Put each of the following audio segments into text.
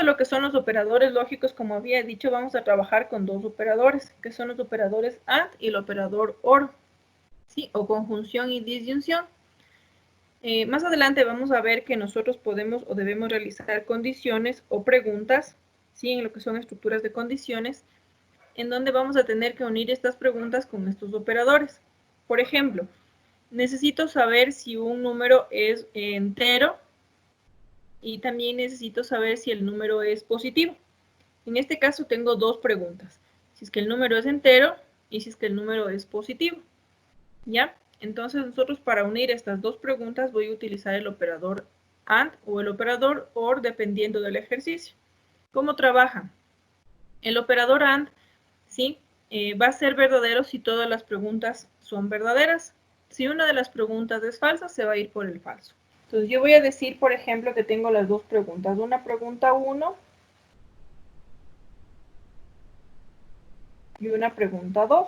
de lo que son los operadores lógicos, como había dicho, vamos a trabajar con dos operadores, que son los operadores AND y el operador OR, ¿sí? O conjunción y disyunción. Más adelante vamos a ver que nosotros podemos o debemos realizar condiciones o preguntas, ¿sí? En lo que son estructuras de condiciones, en donde vamos a tener que unir estas preguntas con estos operadores. Por ejemplo, necesito saber si un número es entero y también necesito saber si el número es positivo. En este caso tengo dos preguntas, si es que el número es entero y si es que el número es positivo, ¿ya? Entonces nosotros para unir estas dos preguntas voy a utilizar el operador AND o el operador OR dependiendo del ejercicio. ¿Cómo trabaja? El operador AND, ¿sí? Va a ser verdadero si todas las preguntas son verdaderas. Si una de las preguntas es falsa, se va a ir por el falso. Entonces yo voy a decir, por ejemplo, que tengo las dos preguntas. Una pregunta 1 y una pregunta 2.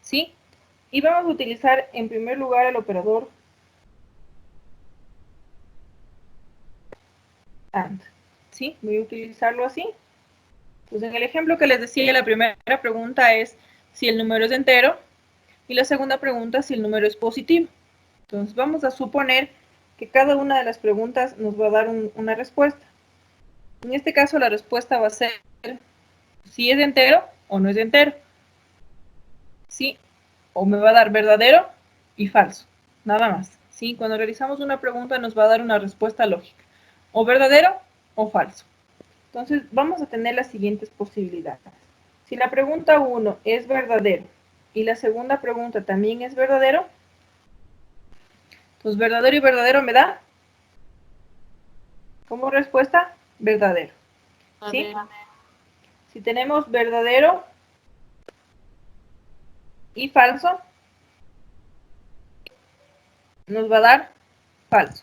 ¿Sí? Y vamos a utilizar en primer lugar el operador AND. ¿Sí? Voy a utilizarlo así. Pues en el ejemplo que les decía, la primera pregunta es si el número es entero y la segunda pregunta si el número es positivo. Entonces vamos a suponer que cada una de las preguntas nos va a dar una respuesta. En este caso la respuesta va a ser si es entero o no es entero. Sí, o me va a dar verdadero y falso, nada más. ¿Sí? Cuando realizamos una pregunta nos va a dar una respuesta lógica, o verdadero o falso. Entonces vamos a tener las siguientes posibilidades. Si la pregunta 1 es verdadero y la segunda pregunta también es verdadero, pues verdadero y verdadero me da como respuesta verdadero. ¿Sí? Si tenemos verdadero y falso, nos va a dar falso.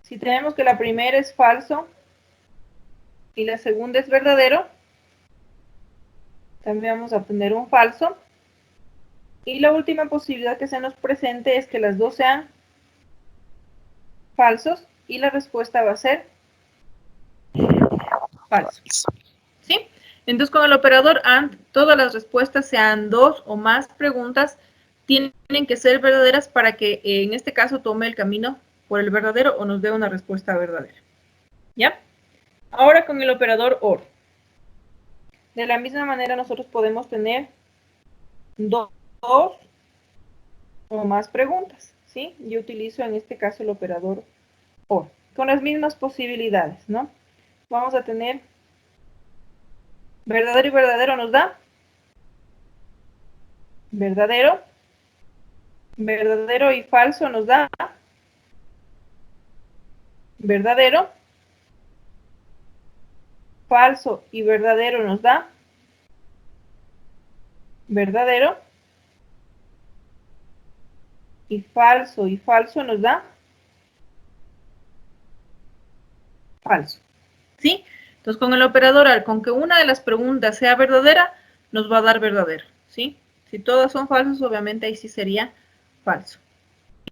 Si tenemos que la primera es falso y la segunda es verdadero, también vamos a obtener un falso. Y la última posibilidad que se nos presente es que las dos sean falsos y la respuesta va a ser falso. ¿Sí? Entonces con el operador AND, todas las respuestas, sean dos o más preguntas, tienen que ser verdaderas para que en este caso tome el camino por el verdadero o nos dé una respuesta verdadera. ¿Ya? Ahora con el operador OR. De la misma manera nosotros podemos tener dos o más preguntas, ¿sí? Yo utilizo en este caso el operador OR, con las mismas posibilidades, ¿no? Vamos a tener verdadero y verdadero nos da verdadero, verdadero y falso nos da verdadero, falso y verdadero nos da verdadero, y falso nos da falso. ¿Sí? Entonces con el operador AR, con que una de las preguntas sea verdadera, nos va a dar verdadero. ¿Sí? Si todas son falsas, obviamente ahí sí sería falso.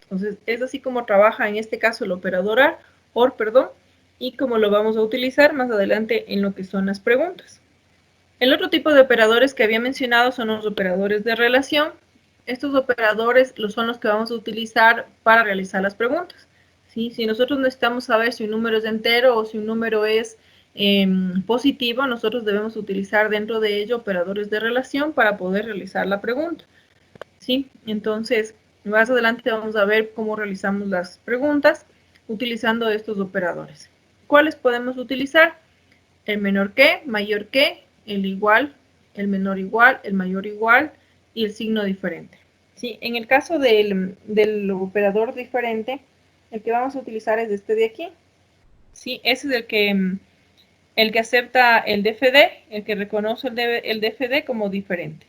Entonces es así como trabaja en este caso el operador AR, OR, perdón, y como lo vamos a utilizar más adelante en lo que son las preguntas. El otro tipo de operadores que había mencionado son los operadores de relación. Estos operadores son los que vamos a utilizar para realizar las preguntas. ¿Sí? Si nosotros necesitamos saber si un número es entero o si un número es positivo, nosotros debemos utilizar dentro de ello operadores de relación para poder realizar la pregunta. ¿Sí? Entonces, más adelante vamos a ver cómo realizamos las preguntas utilizando estos operadores. ¿Cuáles podemos utilizar? El menor que, mayor que, el igual, el menor igual, el mayor igual y el signo diferente. ¿Sí? En el caso del operador diferente, el que vamos a utilizar es este de aquí. ¿Sí? Ese es el que acepta el DFD, el que reconoce el DFD como diferente.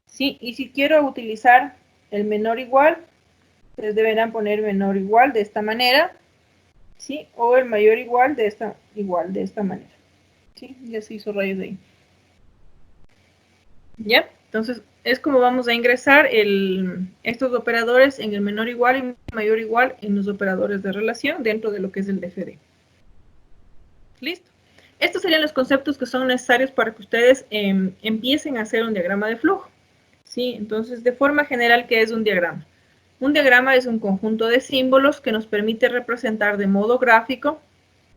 ¿Sí? Y si quiero utilizar el menor igual, ustedes deberán poner menor igual de esta manera, ¿sí? O el mayor igual de esta manera. ¿Sí? Ya se hizo rayos de ahí. ¿Ya? Entonces, es como vamos a ingresar estos operadores en el menor igual y mayor igual en los operadores de relación dentro de lo que es el DFD. Listo. Estos serían los conceptos que son necesarios para que ustedes empiecen a hacer un diagrama de flujo. ¿Sí? Entonces, de forma general, ¿qué es un diagrama? Un diagrama es un conjunto de símbolos que nos permite representar de modo gráfico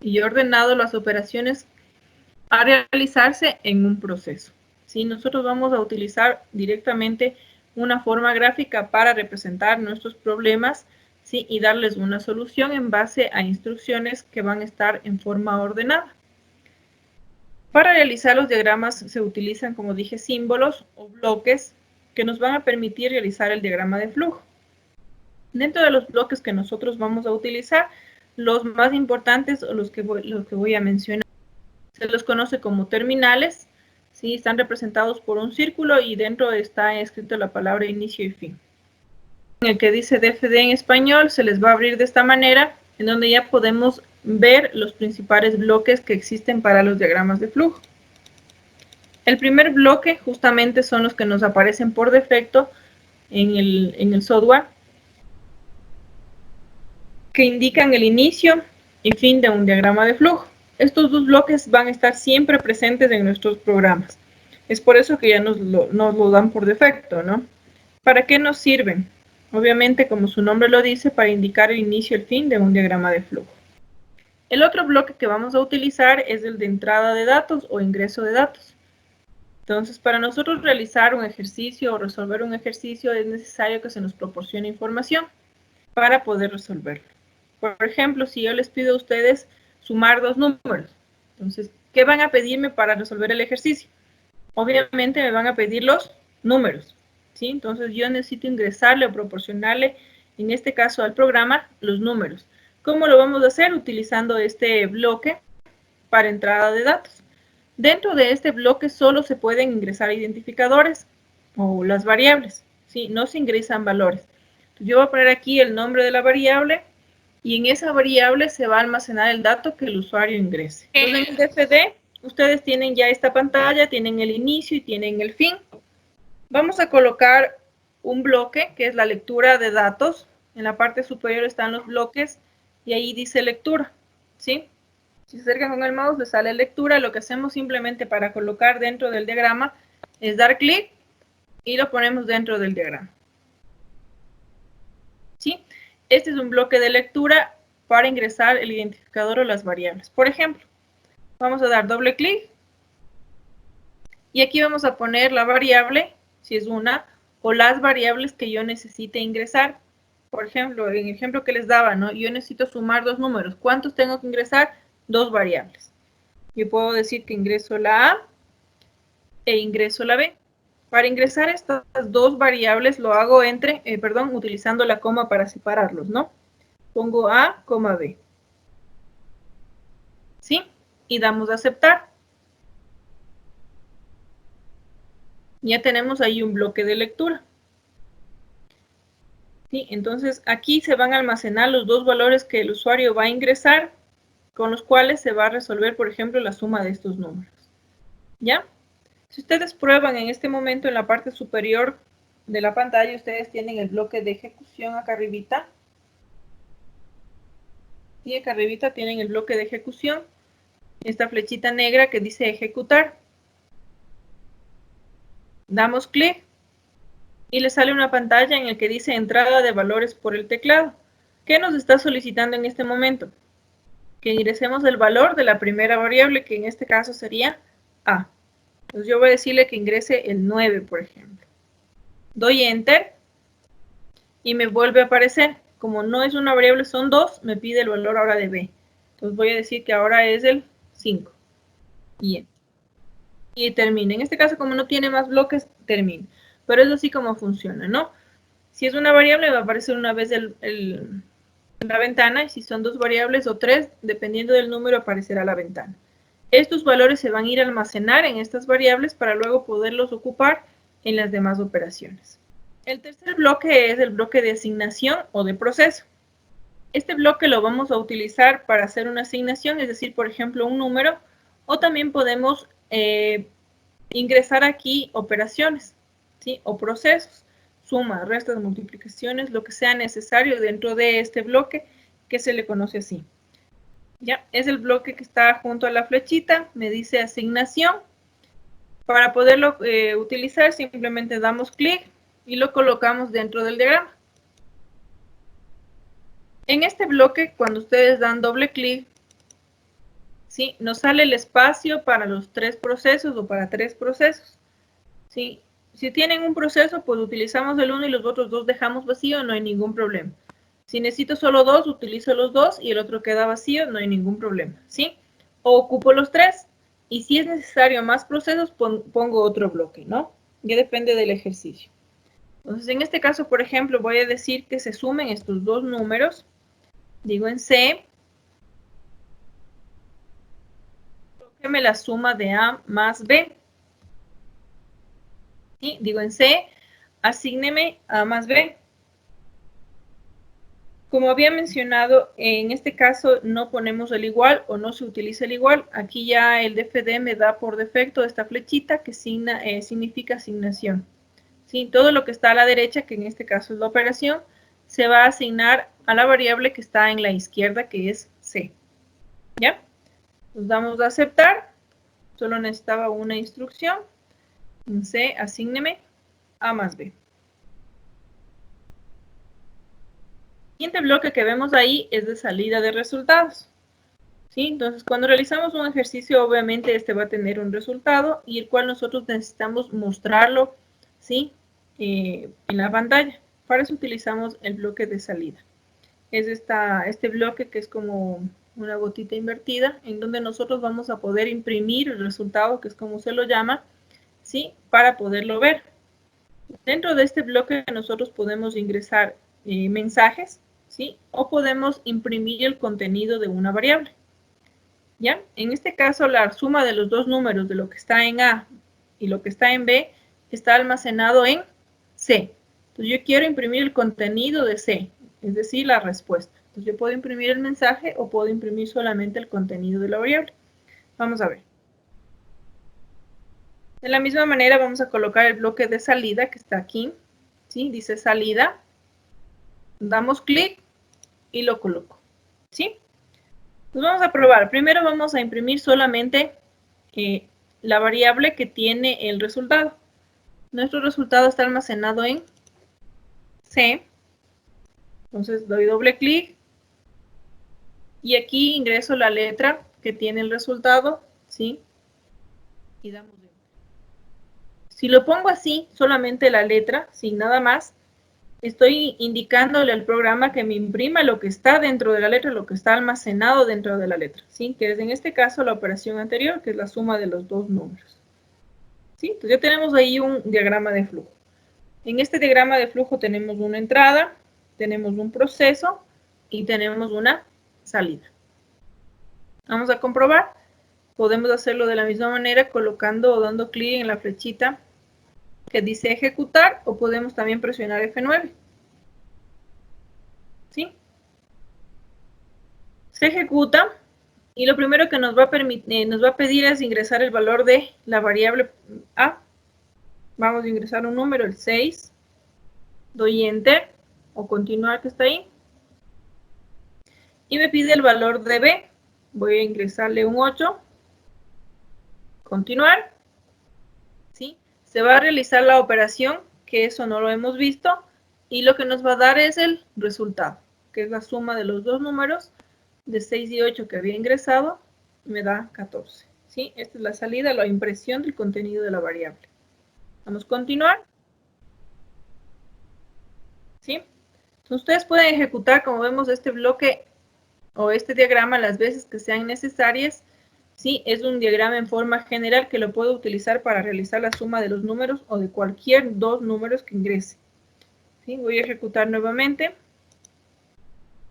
y ordenado las operaciones a realizarse en un proceso. ¿Sí? Nosotros vamos a utilizar directamente una forma gráfica para representar nuestros problemas, ¿sí? Y darles una solución en base a instrucciones que van a estar en forma ordenada. Para realizar los diagramas se utilizan, como dije, símbolos o bloques que nos van a permitir realizar el diagrama de flujo. Dentro de los bloques que nosotros vamos a utilizar, los más importantes o los que voy a mencionar, se los conoce como terminales, ¿sí? Están representados por un círculo y dentro está escrito la palabra inicio y fin. En el que dice DFD en español, se les va a abrir de esta manera, en donde ya podemos ver los principales bloques que existen para los diagramas de flujo. El primer bloque justamente son los que nos aparecen por defecto en el software, que indican el inicio y fin de un diagrama de flujo. Estos dos bloques van a estar siempre presentes en nuestros programas. Es por eso que ya nos lo dan por defecto, ¿no? ¿Para qué nos sirven? Obviamente, como su nombre lo dice, para indicar el inicio y el fin de un diagrama de flujo. El otro bloque que vamos a utilizar es el de entrada de datos o ingreso de datos. Entonces, para nosotros realizar un ejercicio o resolver un ejercicio es necesario que se nos proporcione información para poder resolverlo. Por ejemplo, si yo les pido a ustedes sumar dos números, entonces, ¿qué van a pedirme para resolver el ejercicio? Obviamente me van a pedir los números, ¿sí? Entonces yo necesito ingresarle o proporcionarle, en este caso al programa, los números. ¿Cómo lo vamos a hacer? Utilizando este bloque para entrada de datos. Dentro de este bloque solo se pueden ingresar identificadores o las variables, ¿sí? No se ingresan valores. Yo voy a poner aquí el nombre de la variable y en esa variable se va a almacenar el dato que el usuario ingrese. Entonces, en el DFD, ustedes tienen ya esta pantalla, tienen el inicio y tienen el fin. Vamos a colocar un bloque que es la lectura de datos. En la parte superior están los bloques y ahí dice lectura, ¿sí? Si se acercan con el mouse, les sale lectura. Lo que hacemos simplemente para colocar dentro del diagrama es dar clic y lo ponemos dentro del diagrama. ¿Sí? Este es un bloque de lectura para ingresar el identificador o las variables. Por ejemplo, vamos a dar doble clic y aquí vamos a poner la variable, si es una, o las variables que yo necesite ingresar. Por ejemplo, en el ejemplo que les daba, ¿no? Yo necesito sumar dos números. ¿Cuántos tengo que ingresar? Dos variables. Yo puedo decir que ingreso la A e ingreso la B. Para ingresar estas dos variables lo hago utilizando la coma para separarlos, ¿no? Pongo A, B. ¿Sí? Y damos a aceptar. Ya tenemos ahí un bloque de lectura. ¿Sí? Entonces, aquí se van a almacenar los dos valores que el usuario va a ingresar, con los cuales se va a resolver, por ejemplo, la suma de estos números. ¿Ya? Si ustedes prueban en este momento en la parte superior de la pantalla, ustedes tienen el bloque de ejecución acá arribita. Y acá arribita tienen el bloque de ejecución. Esta flechita negra que dice ejecutar. Damos clic y le sale una pantalla en la que dice entrada de valores por el teclado. ¿Qué nos está solicitando en este momento? Que ingresemos el valor de la primera variable, que en este caso sería A. Entonces yo voy a decirle que ingrese el 9, por ejemplo. Doy Enter y me vuelve a aparecer. Como no es una variable, son dos, me pide el valor ahora de B. Entonces voy a decir que ahora es el 5. Y termina. En este caso, como no tiene más bloques, termina. Pero es así como funciona, ¿no? Si es una variable, va a aparecer una vez la ventana, y si son dos variables o tres, dependiendo del número, aparecerá la ventana. Estos valores se van a ir a almacenar en estas variables para luego poderlos ocupar en las demás operaciones. El tercer bloque es el bloque de asignación o de proceso. Este bloque lo vamos a utilizar para hacer una asignación, es decir, por ejemplo, un número, o también podemos ingresar aquí operaciones, ¿sí? O procesos, sumas, restas, multiplicaciones, lo que sea necesario dentro de este bloque que se le conoce así. Ya, es el bloque que está junto a la flechita, me dice asignación. Para poderlo utilizar, simplemente damos clic y lo colocamos dentro del diagrama. En este bloque, cuando ustedes dan doble clic, ¿sí?, nos sale el espacio para los 3 procesos o para 3 procesos. ¿Sí? Si tienen un proceso, pues utilizamos el uno y los otros 2 dejamos vacío, no hay ningún problema. Si necesito solo 2, utilizo los 2 y el otro queda vacío, no hay ningún problema. ¿Sí? O ocupo los 3 y si es necesario más procesos, pongo otro bloque, ¿no? Ya depende del ejercicio. Entonces, en este caso, por ejemplo, voy a decir que se sumen estos dos números. Digo en C, colóqueme la suma de A más B. ¿Sí? Digo en C, asígneme A más B. Como había mencionado, en este caso no ponemos el igual o no se utiliza el igual. Aquí ya el DFD me da por defecto esta flechita que significa asignación. ¿Sí? Todo lo que está a la derecha, que en este caso es la operación, se va a asignar a la variable que está en la izquierda, que es C. ¿Ya? Nos damos a aceptar. Solo necesitaba una instrucción. En C, asígneme A más B. El siguiente bloque que vemos ahí es de salida de resultados. ¿Sí? Entonces, cuando realizamos un ejercicio, obviamente este va a tener un resultado y el cual nosotros necesitamos mostrarlo, ¿sí?, en la pantalla. Para eso utilizamos el bloque de salida. Es este bloque que es como una gotita invertida, en donde nosotros vamos a poder imprimir el resultado, que es como se lo llama, ¿sí?, para poderlo ver. Dentro de este bloque nosotros podemos ingresar mensajes, ¿sí?, o podemos imprimir el contenido de una variable. ¿Ya? En este caso, la suma de los dos números de lo que está en A y lo que está en B está almacenado en C. Entonces, yo quiero imprimir el contenido de C, es decir, la respuesta. Entonces, yo puedo imprimir el mensaje o puedo imprimir solamente el contenido de la variable. Vamos a ver. De la misma manera, vamos a colocar el bloque de salida que está aquí. ¿Sí? Dice salida. Damos clic y lo coloco. ¿Sí? Pues vamos a probar. Primero vamos a imprimir solamente la variable que tiene el resultado. Nuestro resultado está almacenado en C. Entonces doy doble clic y aquí ingreso la letra que tiene el resultado, ¿sí? Y damos enter. Si lo pongo así, solamente la letra, sin nada más, estoy indicándole al programa que me imprima lo que está dentro de la letra, lo que está almacenado dentro de la letra, ¿sí? Que es en este caso la operación anterior, que es la suma de los dos números. ¿Sí? Entonces ya tenemos ahí un diagrama de flujo. En este diagrama de flujo tenemos una entrada, tenemos un proceso y tenemos una salida. Vamos a comprobar. Podemos hacerlo de la misma manera colocando o dando clic en la flechita que dice ejecutar o podemos también presionar F9. ¿Sí? Se ejecuta y lo primero que nos va a pedir es ingresar el valor de la variable A. Vamos a ingresar un número, el 6. Doy Enter o continuar, que está ahí. Y me pide el valor de B. Voy a ingresarle un 8. Continuar. ¿Sí? Se va a realizar la operación, que eso no lo hemos visto, y lo que nos va a dar es el resultado, que es la suma de los dos números, de 6 y 8 que había ingresado, me da 14. ¿Sí? Esta es la salida, la impresión del contenido de la variable. Vamos a continuar. ¿Sí? Entonces, ustedes pueden ejecutar, como vemos, este bloque o este diagrama las veces que sean necesarias. ¿Sí? Es un diagrama en forma general que lo puedo utilizar para realizar la suma de los números o de cualquier dos números que ingrese. ¿Sí? Voy a ejecutar nuevamente.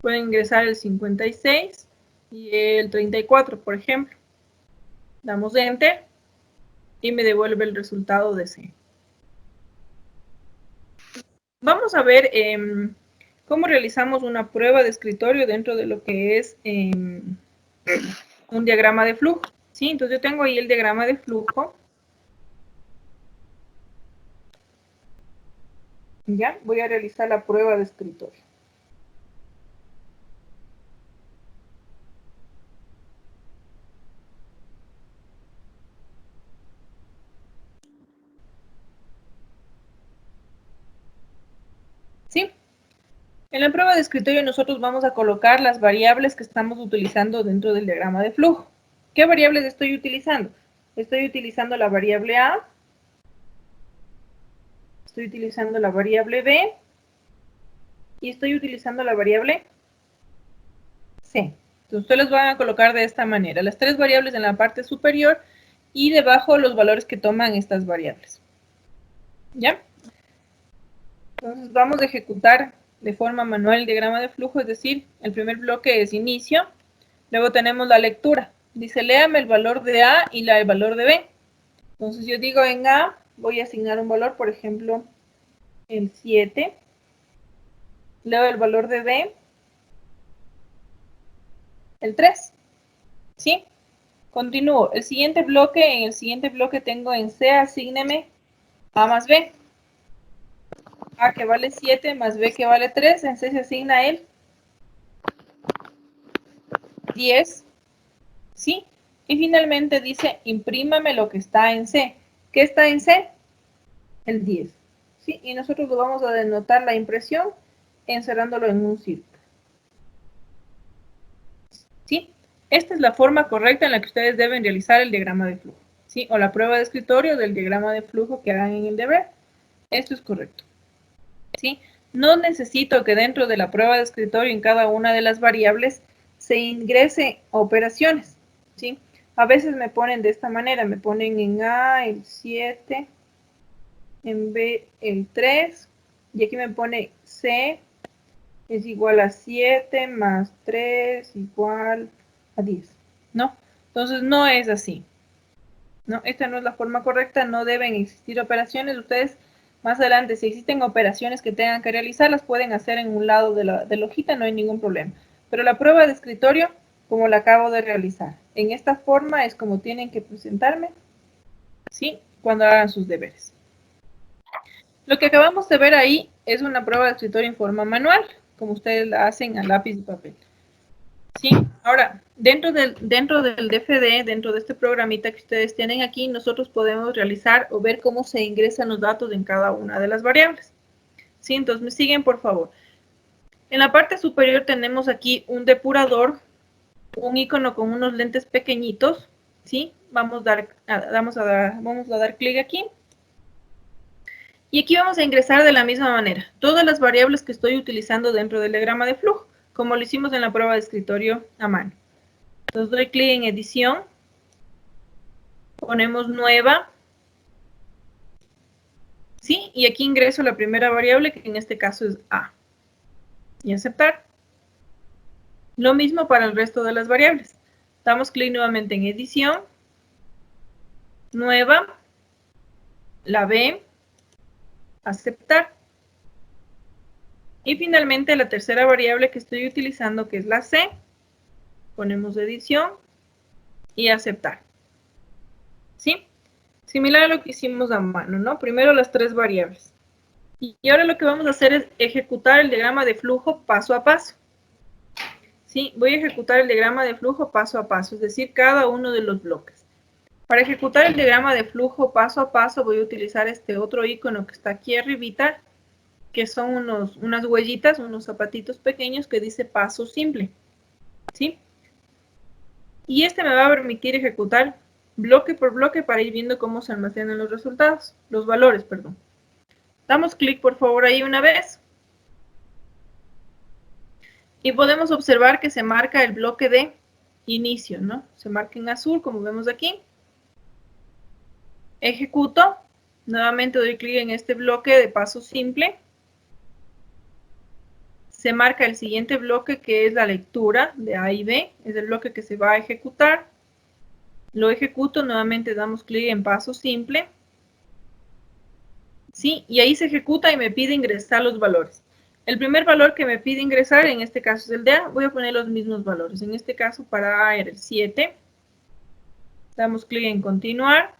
Pueden ingresar el 56 y el 34, por ejemplo. Damos Enter y me devuelve el resultado de C. Vamos a ver cómo realizamos una prueba de escritorio dentro de lo que es un diagrama de flujo. ¿Sí? Entonces yo tengo ahí el diagrama de flujo. Ya, voy a realizar la prueba de escritorio. En la prueba de escritorio nosotros vamos a colocar las variables que estamos utilizando dentro del diagrama de flujo. ¿Qué variables estoy utilizando? Estoy utilizando la variable A, estoy utilizando la variable B y estoy utilizando la variable C. Entonces ustedes los van a colocar de esta manera, las tres variables en la parte superior y debajo los valores que toman estas variables. ¿Ya? Entonces vamos a ejecutar de forma manual el diagrama de flujo, es decir, el primer bloque es inicio, luego tenemos la lectura, dice léame el valor de A y el valor de B. Entonces yo digo en A voy a asignar un valor, por ejemplo, el 7, leo el valor de B, el 3, ¿sí? Continúo, en el siguiente bloque tengo en C, asígneme A más B. A que vale 7 más B que vale 3, en C se asigna el 10, ¿sí? Y finalmente dice, imprímame lo que está en C. ¿Qué está en C? El 10, ¿sí? Y nosotros lo vamos a denotar la impresión encerrándolo en un círculo, ¿sí? Esta es la forma correcta en la que ustedes deben realizar el diagrama de flujo, ¿sí? O la prueba de escritorio del diagrama de flujo que hagan en el deber. Esto es correcto, ¿sí? No necesito que dentro de la prueba de escritorio en cada una de las variables se ingrese operaciones, ¿sí? A veces me ponen de esta manera, me ponen en A el 7, en B el 3, y aquí me pone C es igual a 7 más 3 igual a 10, ¿no? Entonces no es así, ¿no? Esta no es la forma correcta, no deben existir operaciones. Ustedes más adelante, si existen operaciones que tengan que realizar, las pueden hacer en un lado de la hojita, no hay ningún problema. Pero la prueba de escritorio, como la acabo de realizar, en esta forma es como tienen que presentarme, ¿sí? Cuando hagan sus deberes. Lo que acabamos de ver ahí es una prueba de escritorio en forma manual, como ustedes la hacen a lápiz y papel. Sí, ahora, dentro del DFD, dentro de este programita que ustedes tienen aquí, nosotros podemos realizar o ver cómo se ingresan los datos en cada una de las variables. Sí, entonces me siguen, por favor. En la parte superior tenemos aquí un depurador, un icono con unos lentes pequeñitos, ¿sí? Vamos a dar clic aquí. Y aquí vamos a ingresar de la misma manera todas las variables que estoy utilizando dentro del diagrama de flujo, como lo hicimos en la prueba de escritorio a mano. Entonces doy clic en edición, ponemos nueva, ¿sí? Y aquí ingreso la primera variable, que en este caso es A. Y aceptar. Lo mismo para el resto de las variables. Damos clic nuevamente en edición, nueva, la B, aceptar. Y finalmente la tercera variable que estoy utilizando, que es la C, ponemos edición y aceptar. ¿Sí? Similar a lo que hicimos a mano, ¿no? Primero las tres variables. Y ahora lo que vamos a hacer es ejecutar el diagrama de flujo paso a paso. ¿Sí? Voy a ejecutar el diagrama de flujo paso a paso, es decir, cada uno de los bloques. Para ejecutar el diagrama de flujo paso a paso voy a utilizar este otro icono que está aquí arribita, que son unas huellitas, unos zapatitos pequeños que dice paso simple. ¿Sí? Y este me va a permitir ejecutar bloque por bloque para ir viendo cómo se almacenan los resultados, los valores, perdón. Damos clic por favor ahí una vez. Y podemos observar que se marca el bloque de inicio, ¿no? Se marca en azul, como vemos aquí. Ejecuto. Nuevamente doy clic en este bloque de paso simple. Se marca el siguiente bloque, que es la lectura de A y B. Es el bloque que se va a ejecutar. Lo ejecuto. Nuevamente damos clic en paso simple. ¿Sí? Y ahí se ejecuta y me pide ingresar los valores. El primer valor que me pide ingresar, en este caso es el de A, voy a poner los mismos valores. En este caso para A era el 7. Damos clic en continuar.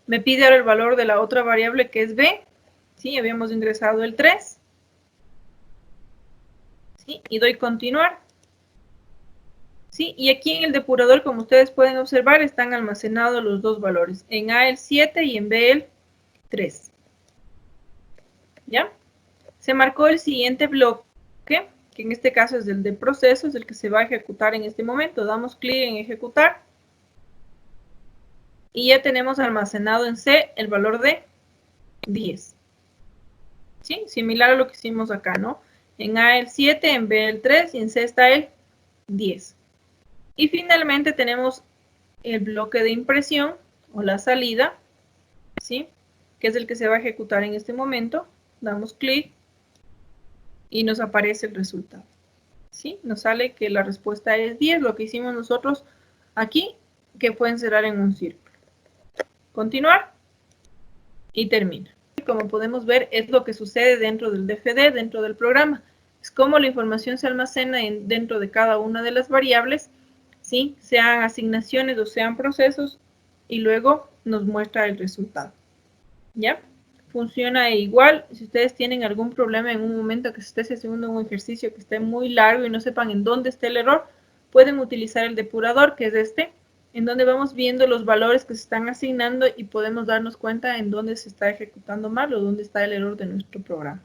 Me pide ahora el valor de la otra variable que es B. ¿Sí? Habíamos ingresado el 3. ¿Sí? Y doy continuar. ¿Sí? Y aquí en el depurador, como ustedes pueden observar, están almacenados los dos valores. En A el 7 y en B el 3. ¿Ya? se marcó el siguiente bloque, que en este caso es el de proceso, es el que se va a ejecutar en este momento. Damos clic en ejecutar. Y ya tenemos almacenado en C el valor de 10. ¿Sí? Similar a lo que hicimos acá, ¿no? En A el 7, en B el 3 y en C está el 10. Y finalmente tenemos el bloque de impresión o la salida, ¿sí? Que es el que se va a ejecutar en este momento. Damos clic y nos aparece el resultado. ¿Sí? Nos sale que la respuesta es 10, lo que hicimos nosotros aquí, que fue encerrar en un círculo. Continuar y termina. Como podemos ver, es lo que sucede dentro del DFD, dentro del programa. Es como la información se almacena dentro de cada una de las variables, ¿sí? Sean asignaciones o sean procesos, y luego nos muestra el resultado. ¿Ya? Funciona igual. Si ustedes tienen algún problema en un momento que se esté haciendo un ejercicio que esté muy largo y no sepan en dónde está el error, pueden utilizar el depurador, que es este, en donde vamos viendo los valores que se están asignando y podemos darnos cuenta en dónde se está ejecutando mal o dónde está el error de nuestro programa.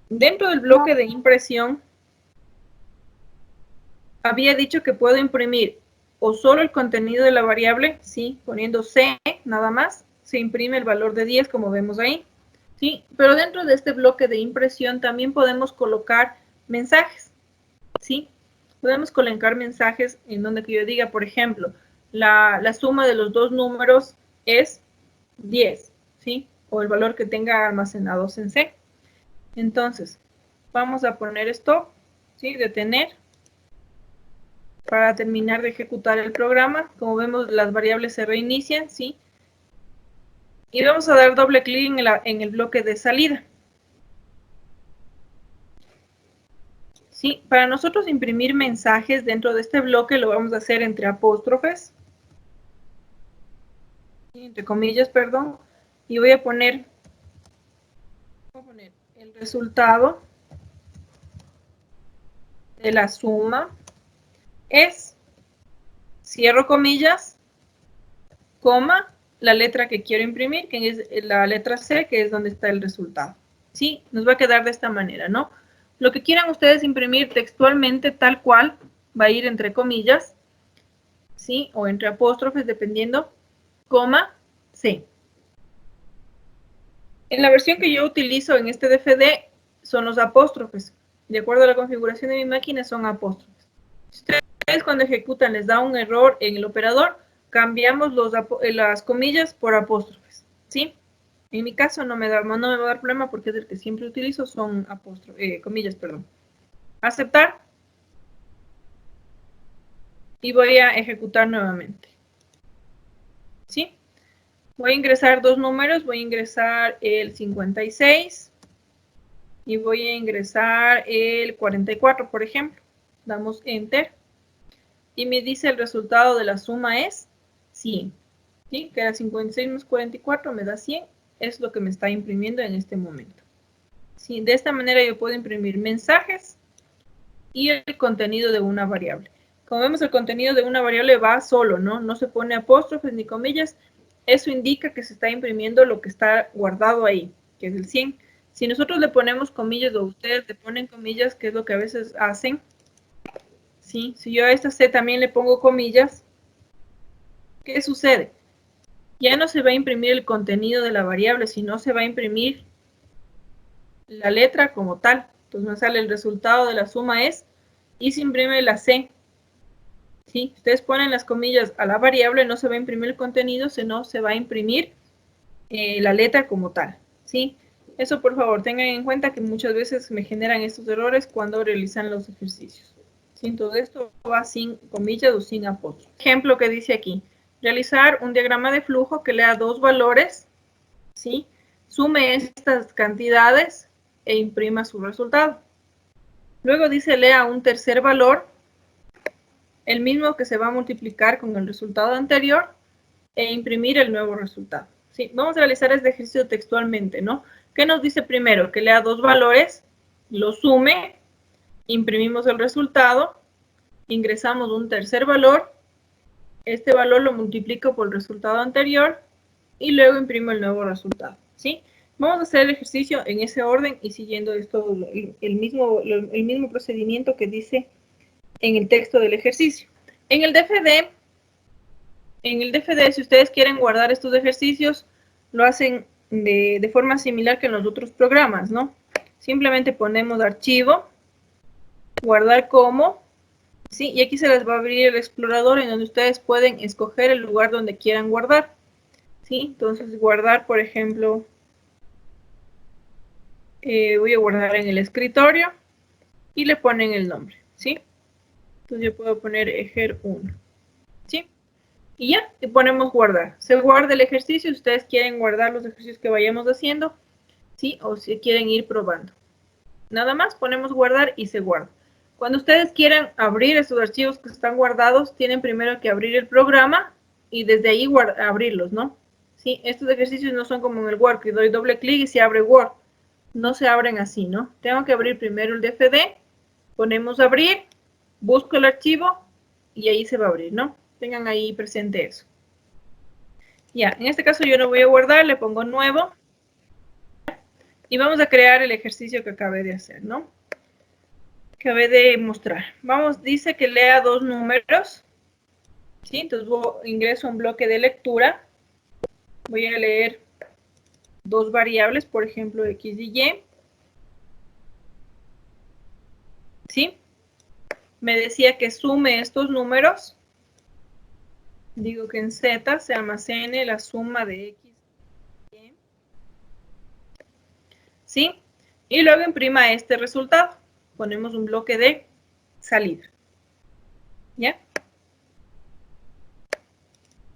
Dentro del bloque de impresión, había dicho que puedo imprimir o solo el contenido de la variable, sí, poniendo C nada más, se imprime el valor de 10 como vemos ahí, sí, pero dentro de este bloque de impresión también podemos colocar mensajes, sí, podemos colocar mensajes en donde que yo diga, por ejemplo, la suma de los dos números es 10, ¿sí? O el valor que tenga almacenados en C. Entonces, vamos a poner esto, ¿sí? Detener para terminar de ejecutar el programa. Como vemos, las variables se reinician, ¿sí? Y vamos a dar doble clic en el bloque de salida. Sí, para nosotros imprimir mensajes dentro de este bloque lo vamos a hacer entre apóstrofes, entre comillas, perdón, y voy a poner el resultado de la suma es, cierro comillas, coma, la letra que quiero imprimir, que es la letra C, que es donde está el resultado. ¿Sí? Nos va a quedar de esta manera, ¿no? Lo que quieran ustedes imprimir textualmente tal cual va a ir entre comillas, ¿sí? O entre apóstrofes, dependiendo, coma, C. En la versión que yo utilizo en este DFD son los apóstrofes. De acuerdo a la configuración de mi máquina son apóstrofes. Si ustedes cuando ejecutan les da un error en el operador, cambiamos las comillas por apóstrofes, ¿sí? En mi caso no me va a dar problema porque es el que siempre utilizo, son comillas, perdón. Aceptar. Y voy a ejecutar nuevamente. ¿Sí? Voy a ingresar dos números, voy a ingresar el 56 y voy a ingresar el 44, por ejemplo. Damos Enter. Y me dice el resultado de la suma es 100. ¿Sí? Que era 56 más 44 me da 100. Es lo que me está imprimiendo en este momento. ¿Sí? De esta manera yo puedo imprimir mensajes y el contenido de una variable. Como vemos, el contenido de una variable va solo, ¿no? No se pone apóstrofes ni comillas. Eso indica que se está imprimiendo lo que está guardado ahí, que es el 100. Si nosotros le ponemos comillas o ustedes le ponen comillas, que es lo que a veces hacen, ¿sí? Si yo a esta C también le pongo comillas, ¿qué sucede? Ya no se va a imprimir el contenido de la variable, sino se va a imprimir la letra como tal. Entonces me sale el resultado de la suma es, y se imprime la C. ¿Sí? Ustedes ponen las comillas a la variable, no se va a imprimir el contenido, sino se va a imprimir la letra como tal. ¿Sí? Eso por favor tengan en cuenta que muchas veces me generan estos errores cuando realizan los ejercicios. ¿Sí? Todo esto va sin comillas o sin apóstrofe. Ejemplo que dice aquí, realizar un diagrama de flujo que lea dos valores, ¿sí? Sume estas cantidades e imprima su resultado. Luego dice lea un tercer valor, el mismo que se va a multiplicar con el resultado anterior e imprimir el nuevo resultado. ¿Sí? Vamos a realizar este ejercicio textualmente, ¿no? ¿Qué nos dice primero? Que lea dos valores, lo sume, imprimimos el resultado, ingresamos un tercer valor, este valor lo multiplico por el resultado anterior y luego imprimo el nuevo resultado, ¿sí? Vamos a hacer el ejercicio en ese orden y siguiendo esto, el mismo procedimiento que dice en el texto del ejercicio. En el DFD, si ustedes quieren guardar estos ejercicios, lo hacen de forma similar que en los otros programas, ¿no? Simplemente ponemos archivo, guardar como, ¿sí? Y aquí se les va a abrir el explorador en donde ustedes pueden escoger el lugar donde quieran guardar, ¿sí? Entonces, guardar, por ejemplo, voy a guardar en el escritorio y le ponen el nombre, ¿sí? Entonces yo puedo poner ejer1, ¿sí? Y ya, y ponemos guardar. Se guarda el ejercicio, si ustedes quieren guardar los ejercicios que vayamos haciendo, ¿sí? O si quieren ir probando. Nada más ponemos guardar y se guarda. Cuando ustedes quieran abrir esos archivos que están guardados, tienen primero que abrir el programa y desde ahí abrirlos, ¿no? ¿Sí? Estos ejercicios no son como en el Word, que doy doble clic y se abre Word. No se abren así, ¿no? Tengo que abrir primero el DFD, ponemos abrir, busco el archivo y ahí se va a abrir, ¿no? Tengan ahí presente eso. Ya, en este caso yo no voy a guardar, le pongo nuevo. Y vamos a crear el ejercicio que acabé de hacer, ¿no? Acabé de mostrar. Vamos, dice que lea dos números. ¿Sí? Entonces ingreso a un bloque de lectura. Voy a leer dos variables, por ejemplo, X y Y. ¿Sí? Me decía que sume estos números. Digo que en Z se almacene la suma de X y Y. ¿Sí? Y luego imprima este resultado. Ponemos un bloque de salida. ¿Ya?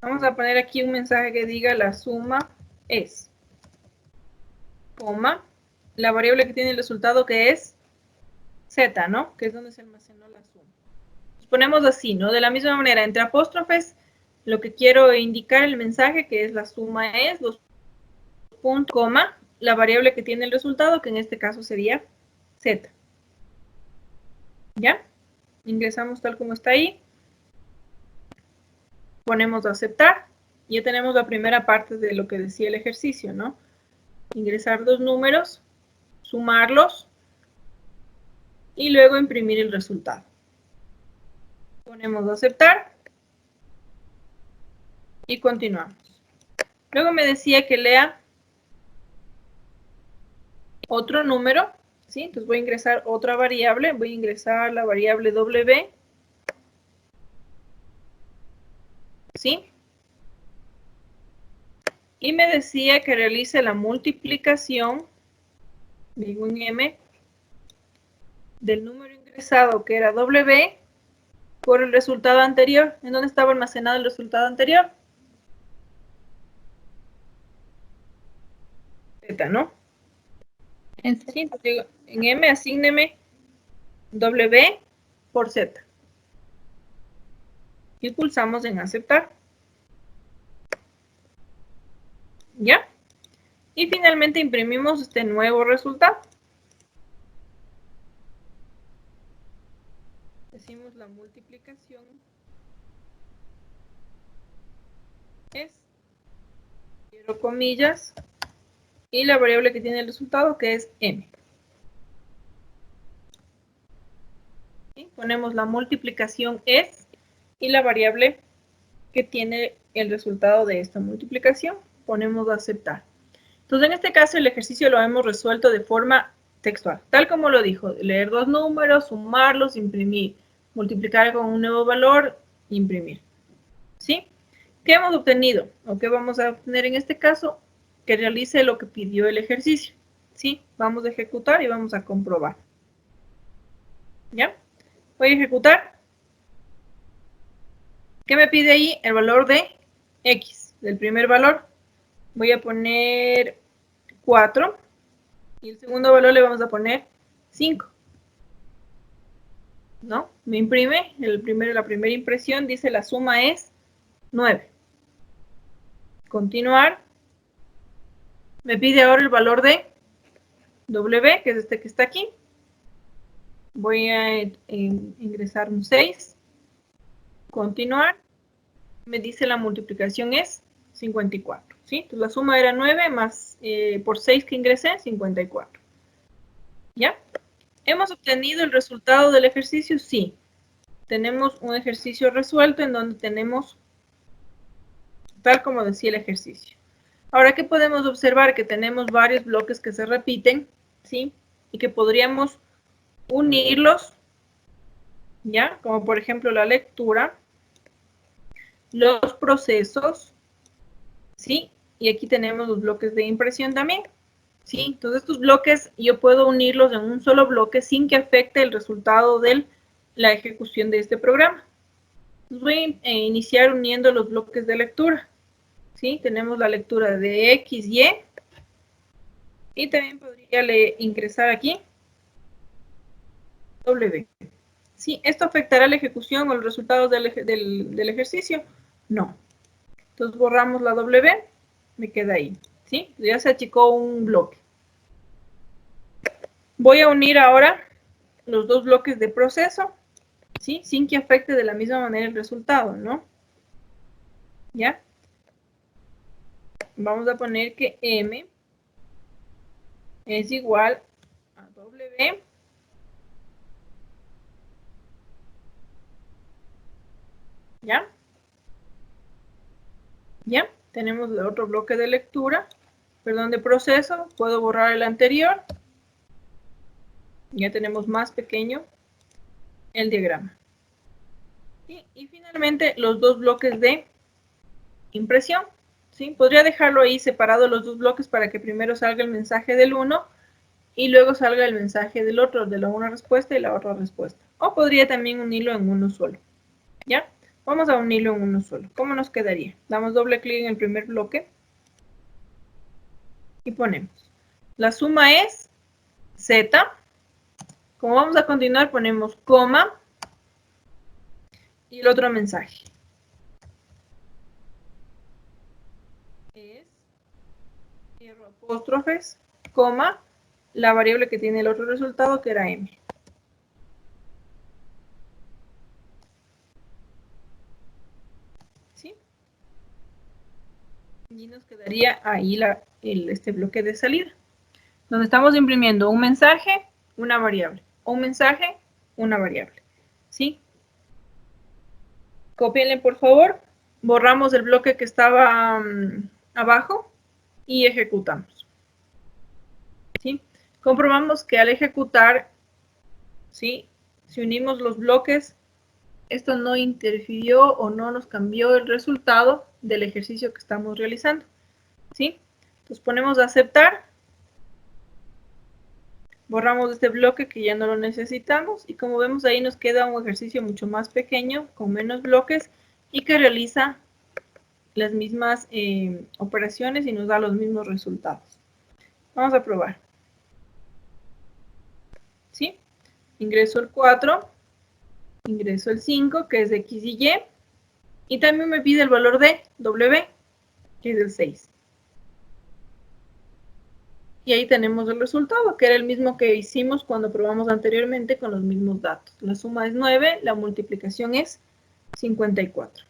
Vamos a poner aquí un mensaje que diga la suma es, coma, la variable que tiene el resultado que es Z, ¿no? Que es donde se almacenó la suma. Nos ponemos así, ¿no? De la misma manera, entre apóstrofes, lo que quiero indicar el mensaje que es la suma es, dos puntos, coma, la variable que tiene el resultado, que en este caso sería Z. ¿Ya? Ingresamos tal como está ahí. Ponemos aceptar. Ya tenemos la primera parte de lo que decía el ejercicio, ¿no? Ingresar dos números, sumarlos y luego imprimir el resultado. Ponemos aceptar y continuamos. Luego me decía que lea otro número, ¿sí? Entonces voy a ingresar otra variable, voy a ingresar la variable W, ¿sí? Y me decía que realice la multiplicación, digo un M, del número ingresado que era W por el resultado anterior. ¿En dónde estaba almacenado el resultado anterior? Z, ¿no? Sí, entonces digo, en M asígneme W por Z. Y pulsamos en aceptar. ¿Ya? Y finalmente imprimimos este nuevo resultado. Decimos la multiplicación es, cierro comillas, y la variable que tiene el resultado que es M. ¿Sí? Ponemos la multiplicación es y la variable que tiene el resultado de esta multiplicación. Ponemos aceptar. Entonces, en este caso, el ejercicio lo hemos resuelto de forma textual, tal como lo dijo, leer dos números, sumarlos, imprimir, multiplicar con un nuevo valor, imprimir. ¿Sí? ¿Qué hemos obtenido? ¿O qué vamos a obtener en este caso? Que realice lo que pidió el ejercicio. ¿Sí? Vamos a ejecutar y vamos a comprobar. ¿Ya? Voy a ejecutar. ¿Qué me pide ahí? El valor de X, del primer valor. Voy a poner 4 y el segundo valor le vamos a poner 5. ¿No? Me imprime, la primera impresión dice la suma es 9. Continuar. Me pide ahora el valor de W, que es este que está aquí. Voy a ingresar un 6. Continuar. Me dice la multiplicación es 54. ¿sí? Entonces la suma era 9 más por 6 que ingresé, 54. ¿Ya? ¿Hemos obtenido el resultado del ejercicio? Sí. Tenemos un ejercicio resuelto en donde tenemos tal como decía el ejercicio. Ahora, ¿qué podemos observar? Que tenemos varios bloques que se repiten, ¿sí? Y que podríamos unirlos, ¿ya? Como por ejemplo la lectura, los procesos, ¿sí? Y aquí tenemos los bloques de impresión también, ¿sí? Entonces estos bloques yo puedo unirlos en un solo bloque sin que afecte el resultado de la ejecución de este programa. Entonces voy a iniciar uniendo los bloques de lectura, ¿sí? Tenemos la lectura de X, Y, y también podría ingresar aquí W. ¿Sí? ¿Esto afectará la ejecución o los resultados del ejercicio? No. Entonces borramos la W, me queda ahí, ¿sí? Ya se achicó un bloque. Voy a unir ahora los dos bloques de proceso, ¿sí? Sin que afecte de la misma manera el resultado, ¿no? ¿Ya? Vamos a poner que M es igual a W ¿ya? ¿Ya? Tenemos el otro bloque de lectura, perdón, de proceso. Puedo borrar el anterior. Ya tenemos más pequeño el diagrama. Y finalmente los dos bloques de impresión. ¿Sí? Podría dejarlo ahí separado los dos bloques para que primero salga el mensaje del uno y luego salga el mensaje del otro, de la una respuesta y la otra respuesta. O podría también unirlo en uno solo. ¿Ya? Vamos a unirlo en uno solo. ¿Cómo nos quedaría? Damos doble clic en el primer bloque y ponemos. La suma es Z. Como vamos a continuar, ponemos coma y el otro mensaje. Es, cierro apóstrofes, coma, la variable que tiene el otro resultado, que era M. ¿Sí? Y nos quedaría ahí este bloque de salida, donde estamos imprimiendo un mensaje, una variable. Un mensaje, una variable. ¿Sí? Cópienle, por favor. Borramos el bloque que estaba abajo y ejecutamos. ¿Sí? Comprobamos que al ejecutar, ¿sí? Si unimos los bloques, esto no interfirió o no nos cambió el resultado del ejercicio que estamos realizando. ¿Sí? Entonces ponemos a aceptar. Borramos este bloque que ya no lo necesitamos y como vemos ahí nos queda un ejercicio mucho más pequeño, con menos bloques y que realiza las mismas operaciones y nos da los mismos resultados. Vamos a probar. ¿Sí? Ingreso el 4, ingreso el 5, que es de X y Y, y también me pide el valor de W, que es el 6. Y ahí tenemos el resultado, que era el mismo que hicimos cuando probamos anteriormente con los mismos datos. La suma es 9, la multiplicación es 54.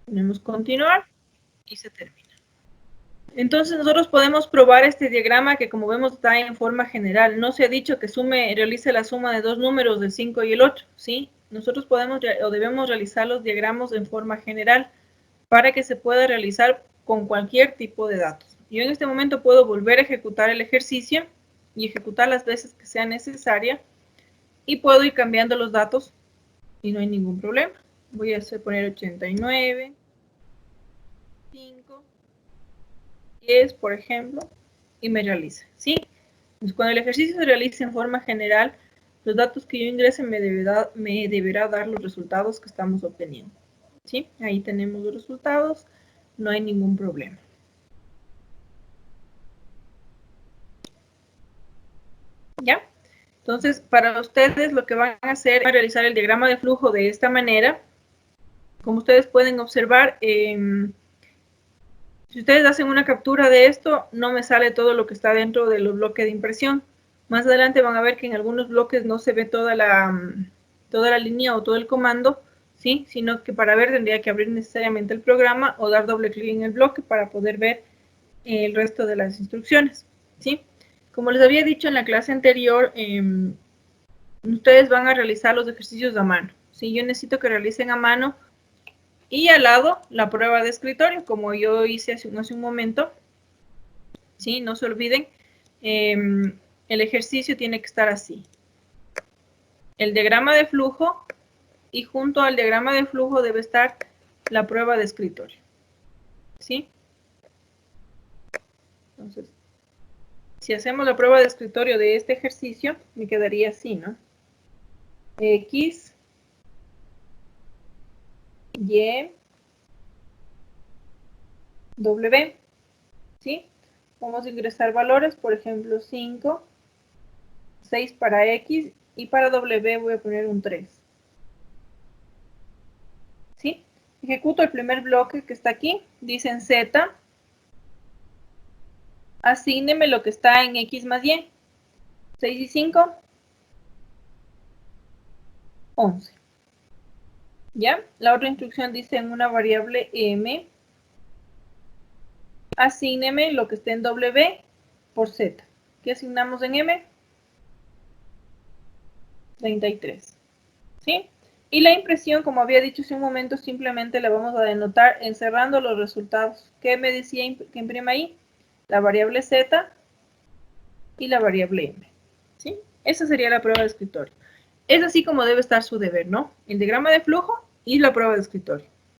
Ponemos continuar y se termina. Entonces nosotros podemos probar este diagrama que como vemos está en forma general. No se ha dicho que realice la suma de dos números, del 5 y el 8, ¿sí? Nosotros podemos o debemos realizar los diagramas en forma general para que se pueda realizar con cualquier tipo de datos. Yo en este momento puedo volver a ejecutar el ejercicio y ejecutar las veces que sea necesaria y puedo ir cambiando los datos y no hay ningún problema. Voy a poner 89, 5, 10, por ejemplo, y me realiza, ¿sí? Entonces, cuando el ejercicio se realice en forma general, los datos que yo ingrese me deberá dar los resultados que estamos obteniendo, ¿sí? Ahí tenemos los resultados, no hay ningún problema. ¿Ya? Entonces, para ustedes lo que van a hacer es realizar el diagrama de flujo de esta manera. Como ustedes pueden observar, si ustedes hacen una captura de esto, no me sale todo lo que está dentro de los bloques de impresión. Más adelante van a ver que en algunos bloques no se ve toda la línea o todo el comando, ¿sí? Sino que para ver tendría que abrir necesariamente el programa o dar doble clic en el bloque para poder ver el resto de las instrucciones, ¿sí? Como les había dicho en la clase anterior, ustedes van a realizar los ejercicios a mano, ¿sí? Yo necesito que realicen a mano y al lado la prueba de escritorio, como yo hice hace un momento, ¿sí? No se olviden, el ejercicio tiene que estar así. El diagrama de flujo y junto al diagrama de flujo debe estar la prueba de escritorio, ¿sí? Entonces, si hacemos la prueba de escritorio de este ejercicio, me quedaría así, ¿no? X, Y, W, ¿sí? Vamos a ingresar valores, por ejemplo, 5, 6 para X y para W voy a poner un 3. ¿Sí? Ejecuto el primer bloque que está aquí, dice en Z, asígneme lo que está en X más Y. 6 y 5, 11. ¿Ya? La otra instrucción dice en una variable M, asígneme lo que esté en W por Z. ¿Qué asignamos en M? 33. ¿Sí? Y la impresión, como había dicho hace un momento, simplemente la vamos a denotar encerrando los resultados. ¿Qué me decía que imprima ahí? La variable Z y la variable M. ¿Sí? Esa sería la prueba de escritorio. Es así como debe estar su deber, ¿no? El diagrama de flujo y la prueba de escritorio.